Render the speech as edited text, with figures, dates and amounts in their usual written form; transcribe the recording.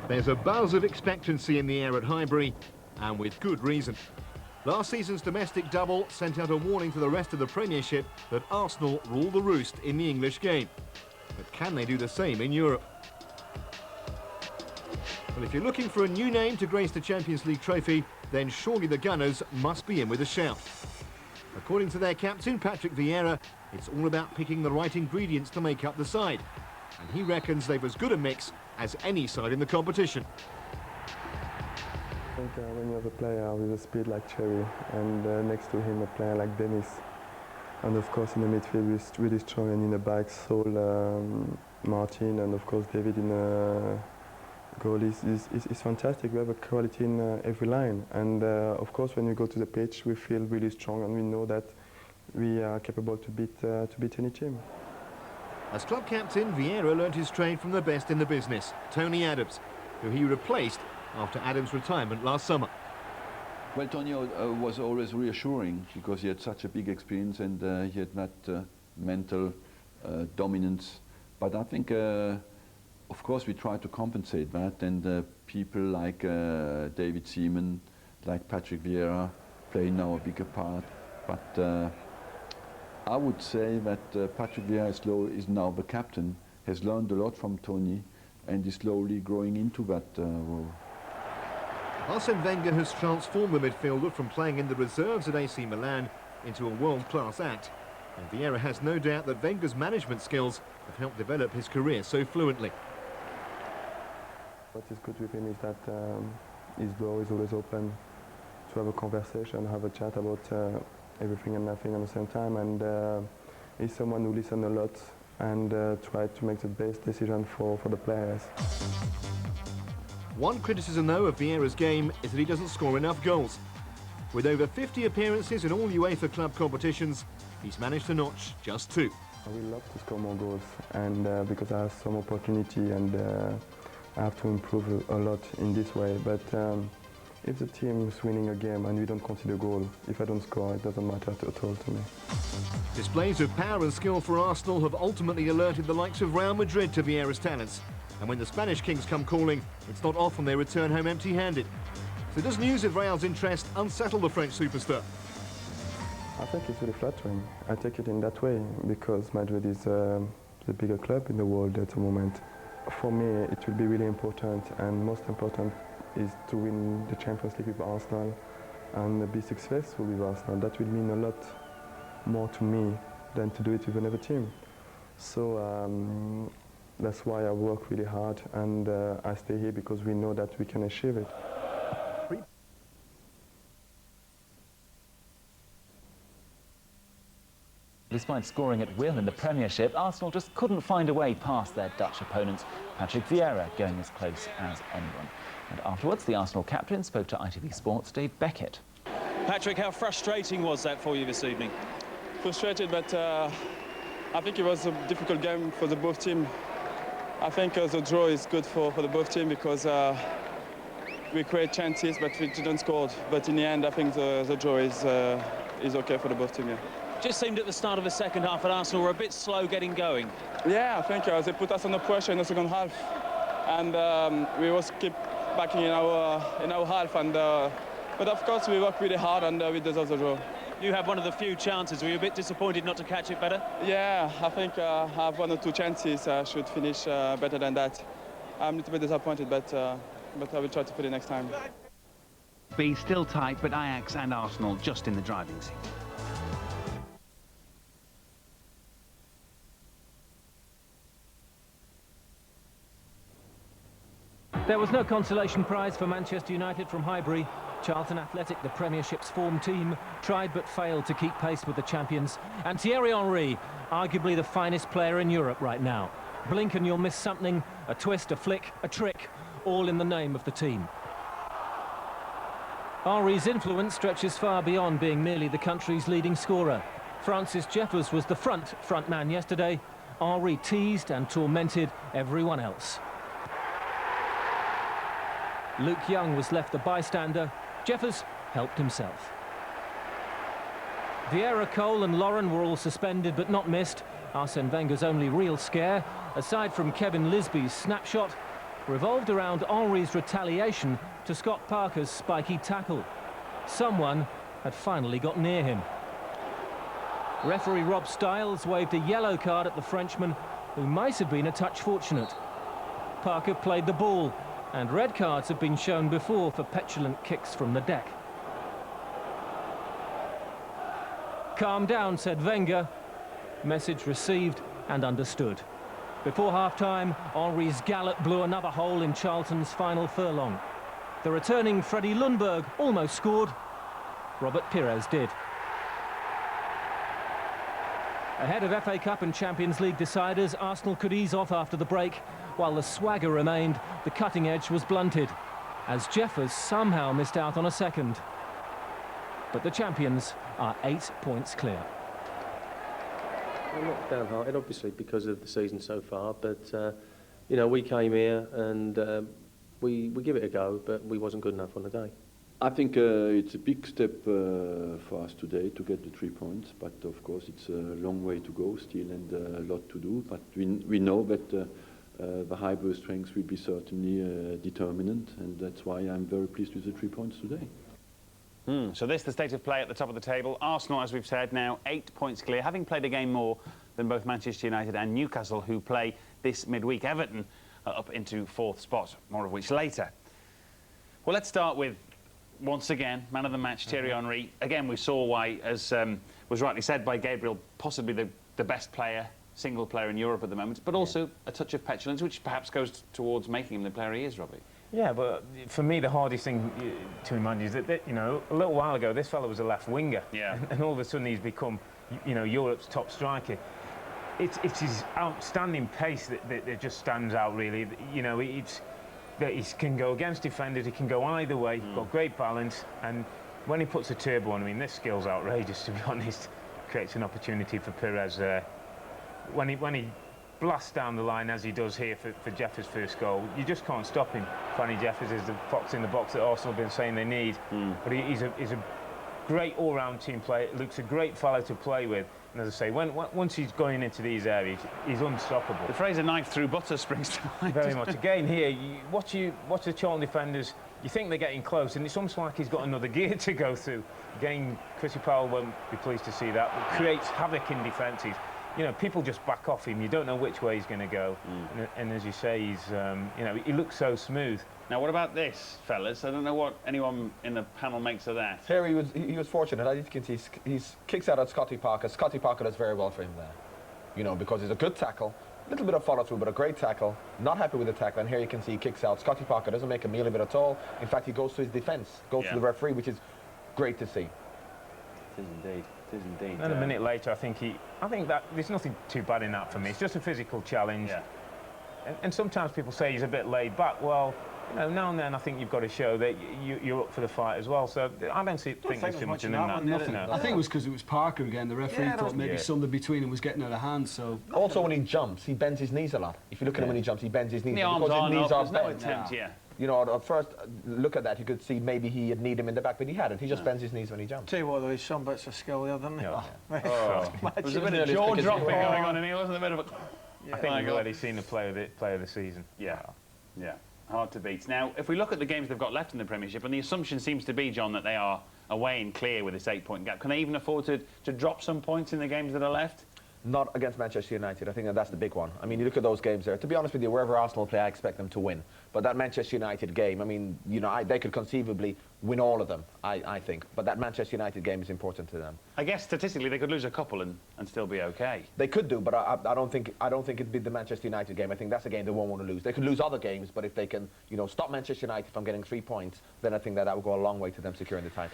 There's a buzz of expectancy in the air at Highbury, and with good reason. Last season's domestic double sent out a warning to the rest of the Premiership that Arsenal rule the roost in the English game. But can they do the same in Europe? Well, if you're looking for a new name to grace the Champions League trophy, then surely the Gunners must be in with a shout. According to their captain, Patrick Vieira, it's all about picking the right ingredients to make up the side. And he reckons they've as good a mix as any side in the competition. I think when you have a player with a speed like Thierry and next to him a player like Dennis, and of course in the midfield we're really strong, and in the back Saul, Martin, and of course David in the goal is fantastic. We have a quality in every line, and of course when we go to the pitch we feel really strong, and we know that we are capable to beat any team. As club captain, Vieira learned his trade from the best in the business, Tony Adams, who he replaced after Adams' retirement last summer. Well, Tony was always reassuring because he had such a big experience, and he had that mental dominance. But I think, of course, we try to compensate that, and people like David Seaman, like Patrick Vieira, play now a bigger part. But I would say that Patrick Vieira is now the captain, has learned a lot from Tony, and is slowly growing into that role. Arsene Wenger has transformed the midfielder from playing in the reserves at AC Milan into a world-class act. And Vieira has no doubt that Wenger's management skills have helped develop his career so fluently. What is good with him is that his door is always open to have a conversation, have a chat about everything and nothing at the same time, and he's someone who listens a lot and try to make the best decision for the players. One criticism, though, of Vieira's game is that he doesn't score enough goals. With over 50 appearances in all UEFA club competitions, he's managed to notch just 2. I would love to score more goals, and because I have some opportunity, and I have to improve a lot in this way. But if the team is winning a game and we don't concede a goal, if I don't score, it doesn't matter at all to me. Displays of power and skill for Arsenal have ultimately alerted the likes of Real Madrid to Vieira's talents. And when the Spanish Kings come calling, it's not often they return home empty-handed. So does news of Real's interest unsettle the French superstar? I think it's really flattering. I take it in that way because Madrid is the bigger club in the world at the moment. For me, it will be really important, and most important is to win the Champions League with Arsenal and be successful with Arsenal. That will mean a lot more to me than to do it with another team. So that's why I work really hard, and I stay here because we know that we can achieve it. Despite scoring at will in the Premiership, Arsenal just couldn't find a way past their Dutch opponents, Patrick Vieira going as close as anyone. And afterwards, the Arsenal captain spoke to ITV Sports' Dave Beckett. Patrick, how frustrating was that for you this evening? Frustrated, but I think it was a difficult game for the both teams. I think the draw is good for the both teams because we create chances, but we didn't score. But in the end, I think the draw is okay for the both teams. Yeah. Just seemed at the start of the second half that Arsenal were a bit slow getting going. Yeah, I think they put us under pressure in the second half, and we was keep backing in our half. And but of course we worked really hard, and we deserve the draw. You had one of the few chances. Were you a bit disappointed not to catch it better? Yeah, I think I have 1 or 2 chances. I should finish better than that. I'm a little bit disappointed, but I will try to put it next time. Be still tight, but Ajax and Arsenal just in the driving seat. There was no consolation prize for Manchester United from Highbury. Charlton Athletic, the Premiership's form team, tried but failed to keep pace with the champions. And Thierry Henry, arguably the finest player in Europe right now. Blink and you'll miss something, a twist, a flick, a trick, all in the name of the team. Henry's influence stretches far beyond being merely the country's leading scorer. Francis Jeffers was the front man yesterday. Henry teased and tormented everyone else. Luke Young was left a bystander. Jeffers helped himself. Vieira, Cole and Lauren were all suspended but not missed. Arsene Wenger's only real scare, aside from Kevin Lisby's snapshot, revolved around Henry's retaliation to Scott Parker's spiky tackle. Someone had finally got near him. Referee Rob Stiles waved a yellow card at the Frenchman, who might have been a touch fortunate. Parker played the ball, and red cards have been shown before for petulant kicks from the deck. Calm down, said Wenger. Message received and understood. Before half-time, Henry's gallop blew another hole in Charlton's final furlong. The returning Freddie Lundberg almost scored. Robert Pires did. Ahead of FA Cup and Champions League deciders, Arsenal could ease off after the break. While the swagger remained, the cutting edge was blunted, as Jeffers somehow missed out on a second. But the champions are 8 points clear. I'm not downhearted, obviously, because of the season so far, but, you know, we came here and we give it a go, but we wasn't good enough on the day. I think it's a big step for us today to get the 3 points, but of course it's a long way to go still and a lot to do, but we know that the Highbury strengths will be certainly determinant, and that's why I'm very pleased with the 3 points today. So this is the state of play at the top of the table. Arsenal, as we've said, now 8 points clear, having played a game more than both Manchester United and Newcastle, who play this midweek. Everton up into 4th spot, more of which later. Well, let's start with, once again, man of the match, Thierry Henry. Again, we saw why, as was rightly said by Gabriel, possibly the best player, single player in Europe at the moment, but also a touch of petulance, which perhaps goes towards making him the player he is, Robbie. Yeah, but for me, the hardest thing to imagine is that, you know, a little while ago, this fellow was a left winger. Yeah. And all of a sudden, he's become, you know, Europe's top striker. It's his outstanding pace that just stands out, really. You know, it's that he can go against defenders, he can go either way, got great balance, and when he puts a turbo on, I mean, this skill's outrageous, to be honest. Creates an opportunity for Pires. When he blasts down the line, as he does here for Jeffers' first goal, you just can't stop him. Fanny Jeffers is the fox in the box that Arsenal have been saying they need. But he's a great all-round team player. Looks a great fellow to play with. And as I say, once he's going into these areas, he's unstoppable. The phrase "a knife through butter" springs to mind. Very much. Again, here, you watch the Charlton defenders. You think they're getting close, and it's almost like he's got another gear to go through. Again, Chrissy Powell won't be pleased to see that. But creates havoc in defences. You know, people just back off him. You don't know which way he's going to go. And as you say, he's, you know, he looks so smooth. Now, what about this, fellas? I don't know what anyone in the panel makes of that. Terry he was fortunate. I think he kicks out at Scotty Parker. Scotty Parker does very well for him there. You know, because it's a good tackle, a little bit of follow through, but a great tackle. Not happy with the tackle, and here you can see he kicks out. Scotty Parker doesn't make a meal of it at all. In fact, he goes to his defence, goes to the referee, which is great to see. It is indeed. It is indeed. And a minute later, I think that there's nothing too bad in that for me. It's just a physical challenge. Yeah. And sometimes people say he's a bit laid back. Well, you know, now and then I think you've got to show that you're up for the fight as well. So I don't think there's too much in that. I think it was because it was Parker again. The referee thought maybe something between them was getting out of hand. So also when he jumps, he bends his knees a lot. If you look at him when he jumps, he bends his knees. The arms because his knees are no bent. attempt, You know, at first look at that, you could see maybe he had need him in the back, but he hadn't. He just bends his knees when he jumps. Tell you what, there is some bits of skill there, doesn't he? There was a bit of jaw-dropping going on, and he wasn't a bit of a... I think we've already seen the player of the season. Yeah. Hard to beat. Now, if we look at the games they've got left in the Premiership, and the assumption seems to be, John, that they are away and clear with this 8-point gap, can they even afford to drop some points in the games that are left? Not against Manchester United. I think that's the big one. I mean, you look at those games there. To be honest with you, wherever Arsenal play, I expect them to win. But that Manchester United game, I mean, you know, they could conceivably win all of them, I think. But that Manchester United game is important to them. I guess statistically they could lose a couple and still be okay. They could do, but I don't think it'd be the Manchester United game. I think that's a game they won't want to lose. They could lose other games, but if they can, you know, stop Manchester United from getting 3 points, then I think that would go a long way to them securing the title.